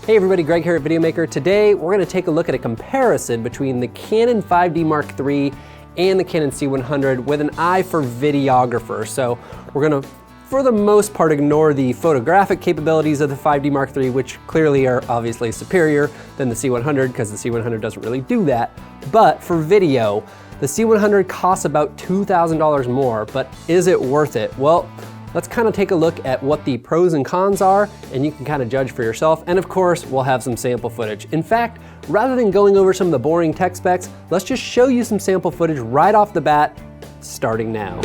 Hey everybody, Greg here at Videomaker. Today we're going to take a look at a comparison between the Canon 5D Mark III and the Canon C100 with an eye for videographers. So we're going to, for the most part, ignore the photographic capabilities of the 5D Mark III, which clearly are obviously superior than the C100 because the C100 doesn't really do that. But for video, the C100 costs about $2,000 more, but is it worth it? Well, let's kind of take a look at what the pros and cons are, and you can kind of judge for yourself. And of course, we'll have some sample footage. In fact, rather than going over some of the boring tech specs, let's just show you some sample footage right off the bat, starting now.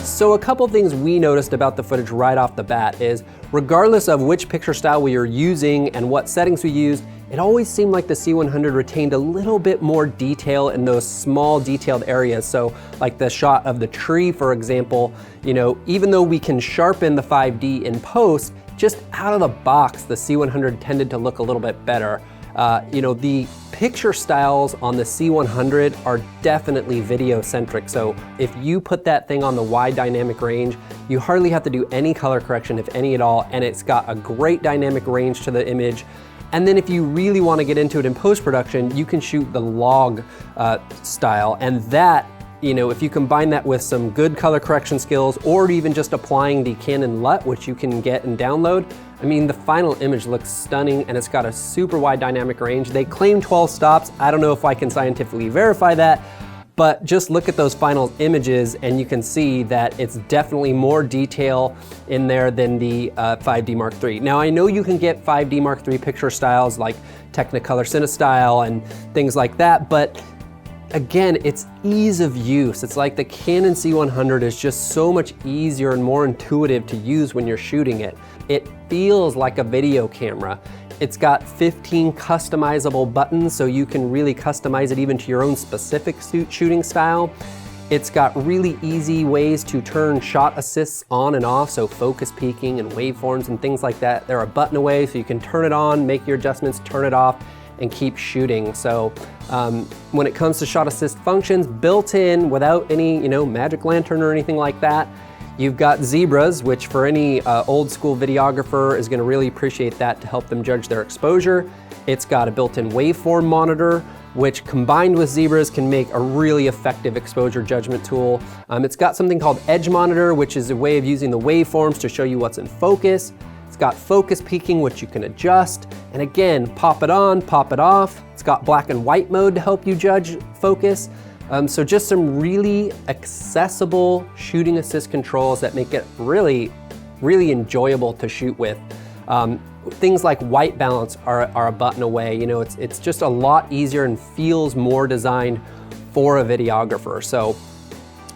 So a couple things we noticed about the footage right off the bat is, regardless of which picture style we are using and what settings we used, it always seemed like the C100 retained a little bit more detail in those small detailed areas. So like the shot of the tree, for example, even though we can sharpen the 5D in post, just out of the box, the C100 tended to look a little bit better. The picture styles on the C100 are definitely video centric. So if you put that thing on the wide dynamic range, you hardly have to do any color correction, if any at all, and it's got a great dynamic range to the image. And then if you really want to get into it in post-production, you can shoot the log style, and that, if you combine that with some good color correction skills, or even just applying the Canon LUT, which you can get and download, the final image looks stunning, and it's got a super wide dynamic range. They claim 12 stops. I don't know if I can scientifically verify that, but just look at those final images and you can see that it's definitely more detail in there than the 5D Mark III. Now, I know you can get 5D Mark III picture styles like Technicolor CineStyle and things like that, but again, it's ease of use. It's like the Canon C100 is just so much easier and more intuitive to use when you're shooting it. It feels like a video camera. It's got 15 customizable buttons, so you can really customize it even to your own specific shooting style. It's got really easy ways to turn shot assists on and off, so focus peaking and waveforms and things like that. They're a button away, so you can turn it on, make your adjustments, turn it off. and keep shooting. So when it comes to shot assist functions, built in without any, you know, magic lantern or anything like that, you've got zebras, which for any old school videographer is gonna really appreciate that to help them judge their exposure. It's got a built-in waveform monitor, which combined with zebras can make a really effective exposure judgment tool. It's got something called edge monitor, which is a way of using the waveforms to show you what's in focus. It's got focus peaking, which you can adjust. And again, pop it on, pop it off. It's got black and white mode to help you judge focus. So just some really accessible shooting assist controls that make it really, really enjoyable to shoot with. Things like white balance are a button away. You know, it's just a lot easier and feels more designed for a videographer. So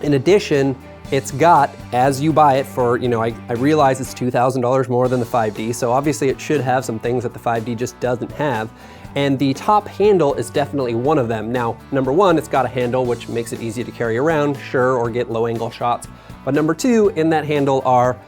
in addition, it's got, as you buy it for, you know, I realize it's $2,000 more than the 5D, so obviously it should have some things that the 5D just doesn't have. And the top handle is definitely one of them. Now, number one, it's got a handle which makes it easy to carry around, sure, or get low angle shots. But number two, in that handle are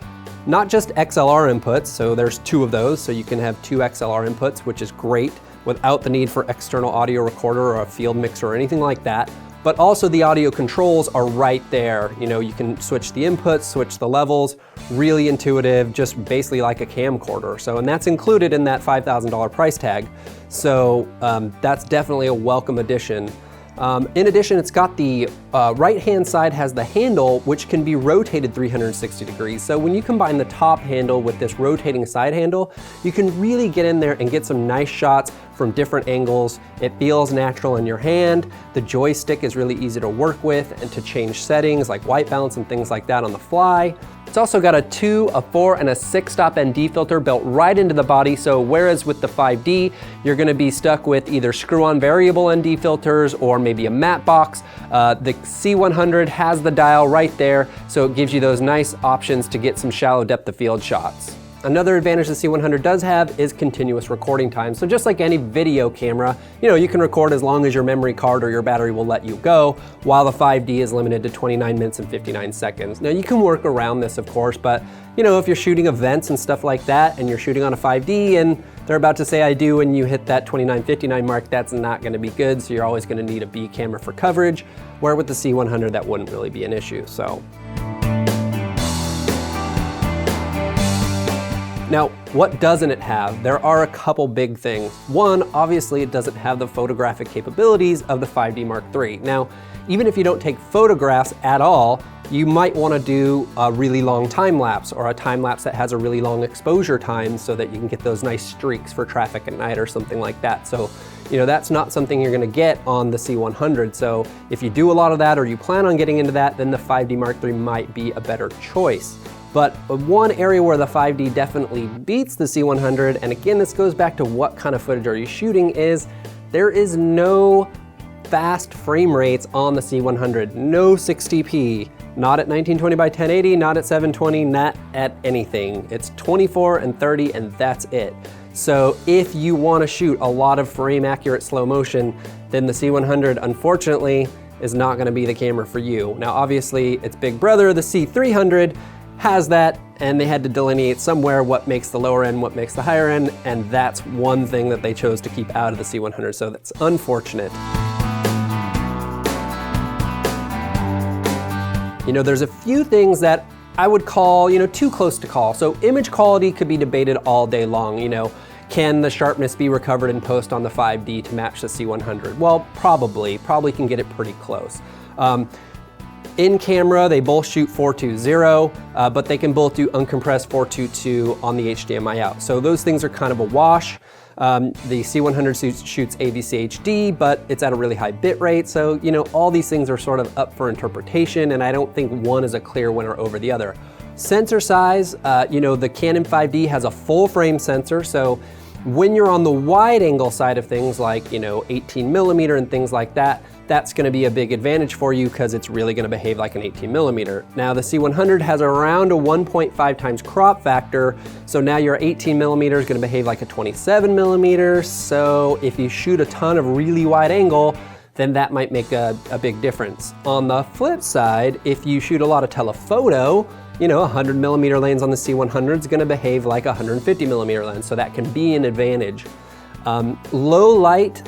not just XLR inputs, so there's two of those, so you can have two XLR inputs, which is great, without the need for external audio recorder or a field mixer or anything like that. But also the audio controls are right there. You know, you can switch the inputs, switch the levels, really intuitive, just basically like a camcorder. So, and that's included in that $5,000 price tag. So that's definitely a welcome addition. In addition, it's got the right-hand side has the handle, which can be rotated 360 degrees. So when you combine the top handle with this rotating side handle, you can really get in there and get some nice shots from different angles. It feels natural in your hand. The joystick is really easy to work with and to change settings like white balance and things like that on the fly. It's also got a 2, a 4, and a 6-stop ND filter built right into the body, so whereas with the 5D, you're gonna be stuck with either screw-on variable ND filters or maybe a matte box, the C100 has the dial right there, so it gives you those nice options to get some shallow depth of field shots. Another advantage the C100 does have is continuous recording time. So just like any video camera, you know, you can record as long as your memory card or your battery will let you go, while the 5D is limited to 29 minutes and 59 seconds. Now you can work around this, of course, but you know, if you're shooting events and stuff like that and you're shooting on a 5D and they're about to say I do and you hit that 29:59 mark, that's not gonna be good, so you're always gonna need a B camera for coverage, where with the C100 that wouldn't really be an issue. So. Now, what doesn't it have? There are a couple big things. One, obviously it doesn't have the photographic capabilities of the 5D Mark III. Now, even if you don't take photographs at all, you might want to do a really long time lapse or a time lapse that has a really long exposure time so that you can get those nice streaks for traffic at night or something like that. So, you know, that's not something you're gonna get on the C100. So if you do a lot of that or you plan on getting into that, then the 5D Mark III might be a better choice. But one area where the 5D definitely beats the C100, and again, this goes back to what kind of footage are you shooting, is there is no fast frame rates on the C100. No 60p, not at 1920 by 1080, not at 720, not at anything. It's 24 and 30 and that's it. So if you want to shoot a lot of frame accurate slow motion, then the C100 unfortunately is not going to be the camera for you. Now obviously its big brother, the C300, has that, and they had to delineate somewhere what makes the lower end, what makes the higher end, and that's one thing that they chose to keep out of the C100, so that's unfortunate. You know, there's a few things that I would call, you know, too close to call. So image quality could be debated all day long, you know. Can the sharpness be recovered in post on the 5D to match the C100? Well, probably can get it pretty close. In camera, they both shoot 420, but they can both do uncompressed 422 on the HDMI out. So those things are kind of a wash. The C100 shoots AVC HD, but it's at a really high bit rate. So, you know, all these things are sort of up for interpretation, and I don't think one is a clear winner over the other. Sensor size, you know, the Canon 5D has a full frame sensor. So when you're on the wide angle side of things like, you know, 18mm and things like that, that's gonna be a big advantage for you because it's really gonna behave like an 18mm. Now the C100 has around a 1.5 times crop factor, so now your 18mm is gonna behave like a 27mm, so if you shoot a ton of really wide angle, then that might make a big difference. On the flip side, if you shoot a lot of telephoto, you know, 100mm lens on the C100 is gonna behave like a 150mm lens, so that can be an advantage. Low light,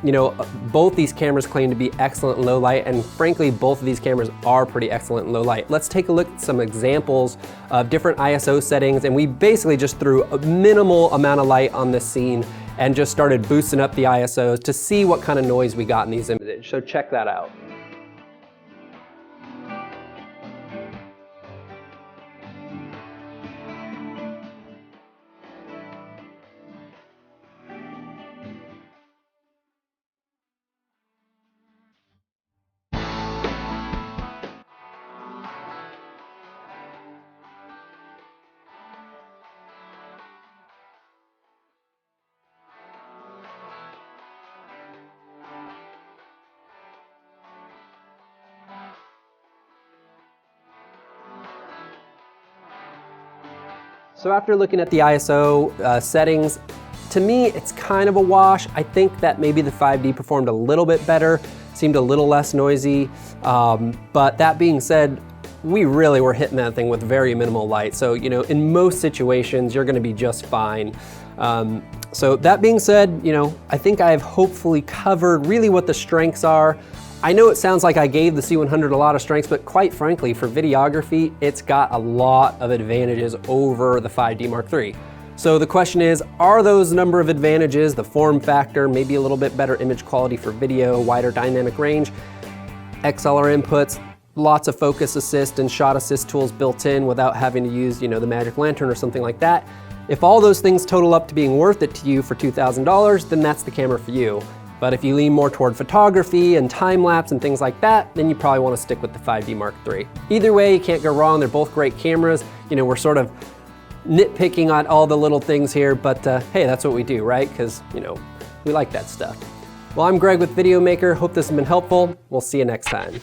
you know, both these cameras claim to be excellent in low light, and frankly, both of these cameras are pretty excellent in low light. Let's take a look at some examples of different ISO settings, and we basically just threw a minimal amount of light on this scene and just started boosting up the ISOs to see what kind of noise we got in these images. So check that out. So after looking at the ISO settings, to me, it's kind of a wash. I think that maybe the 5D performed a little bit better, seemed a little less noisy. But that being said, we really were hitting that thing with very minimal light. So, you know, in most situations, you're gonna be just fine. So that being said, you know, I think I've hopefully covered really what the strengths are. I know it sounds like I gave the C100 a lot of strengths, but quite frankly, for videography, it's got a lot of advantages over the 5D Mark III. So the question is, are those number of advantages, the form factor, maybe a little bit better image quality for video, wider dynamic range, XLR inputs, lots of focus assist and shot assist tools built in without having to use, you know, the magic lantern or something like that. If all those things total up to being worth it to you for $2,000, then that's the camera for you. But if you lean more toward photography and time-lapse and things like that, then you probably want to stick with the 5D Mark III. Either way, you can't go wrong. They're both great cameras. You know, we're sort of nitpicking on all the little things here, but hey, that's what we do, right? Because, you know, we like that stuff. Well, I'm Greg with Videomaker. Hope this has been helpful. We'll see you next time.